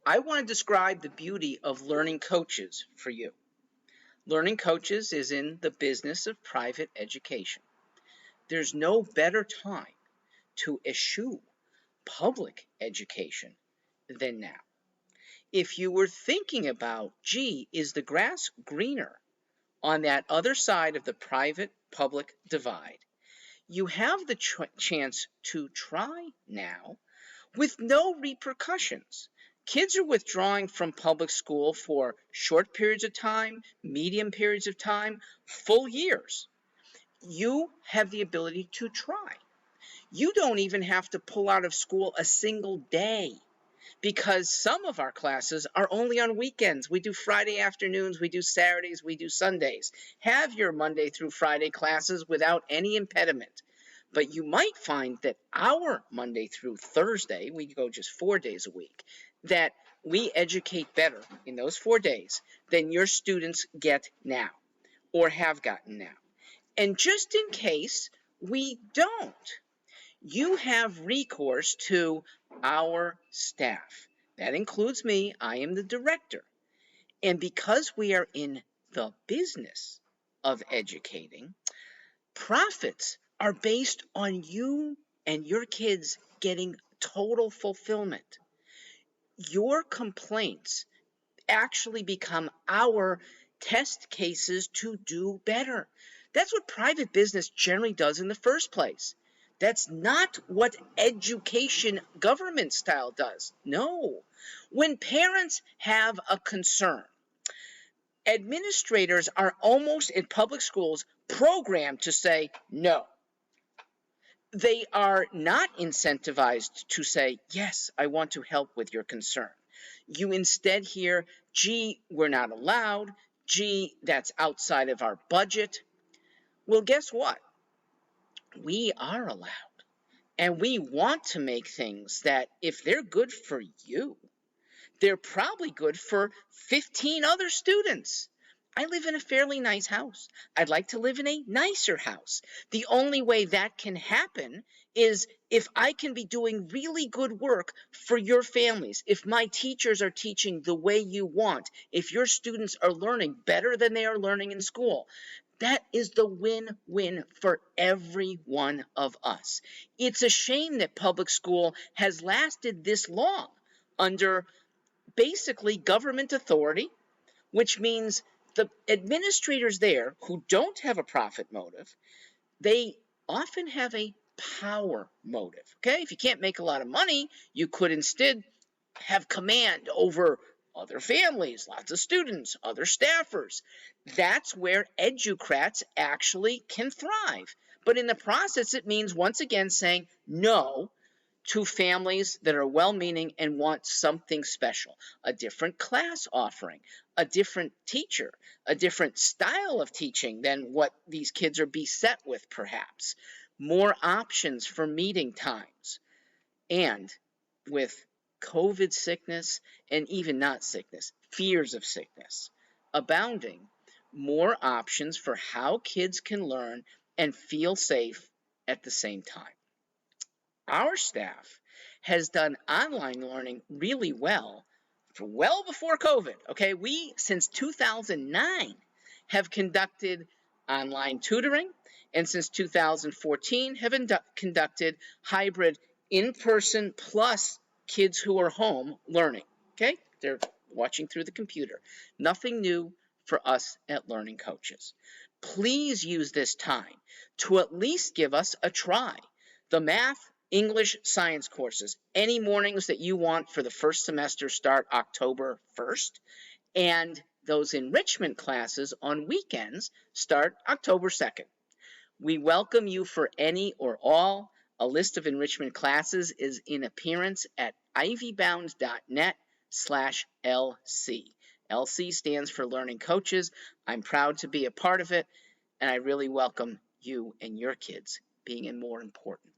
I want to describe the beauty of Learning Coaches for you. Learning Coaches is in the business of private education. There's no better time to eschew public education than now. If you were thinking about, gee, is the grass greener on that other side of the private-public divide, you have the chance to try now with no repercussions. Kids are withdrawing from public school for short periods of time, medium periods of time, full years. You have the ability to try. You don't even have to pull out of school a single day because some of our classes are only on weekends. We do Friday afternoons, we do Saturdays, we do Sundays. Have your Monday through Friday classes without any impediment. But you might find that our Monday through Thursday, we go just 4 days a week, that we educate better in those 4 days than your students get now or have gotten now. And just in case we don't, you have recourse to our staff. That includes me. I am the director. And because we are in the business of educating, profits are based on you and your kids getting total fulfillment. Your complaints actually become our test cases to do better. That's what private business generally does in the first place. That's not what education government style does. No. When parents have a concern, administrators are almost in public schools programmed to say no. They are not incentivized to say, yes, I want to help with your concern. You instead hear, gee, we're not allowed. Gee, that's outside of our budget. Well, guess what? We are allowed. And we want to make things that, if they're good for you, they're probably good for 15 other students. I live in a fairly nice house. I'd like to live in a nicer house. The only way that can happen is if I can be doing really good work for your families, if my teachers are teaching the way you want, if your students are learning better than they are learning in school. That is the win-win for every one of us. It's a shame that public school has lasted this long under basically government authority, which means the administrators there who don't have a profit motive, they often have a power motive. Okay, if you can't make a lot of money, you could instead have command over other families, lots of students, other staffers. That's where educrats actually can thrive. But in the process, it means once again saying no to families that are well-meaning and want something special, a different class offering, a different teacher, a different style of teaching than what these kids are beset with, perhaps, more options for meeting times. And with COVID sickness, and even not sickness, fears of sickness abounding, more options for how kids can learn and feel safe at the same time. Our staff has done online learning really well before COVID. Okay, we, since 2009, have conducted online tutoring, and since 2014 have conducted hybrid in-person plus kids who are home learning. Okay, they're watching through the computer. Nothing new for us at Learning Coaches. Please use this time to at least give us a try. The math, English, science courses, any mornings that you want for the first semester start October 1st, and those enrichment classes on weekends start October 2nd. We welcome you for any or all. A list of enrichment classes is in appearance at ivybound.net/LC. LC stands for Learning Coaches. I'm proud to be a part of it, and I really welcome you and your kids being more important.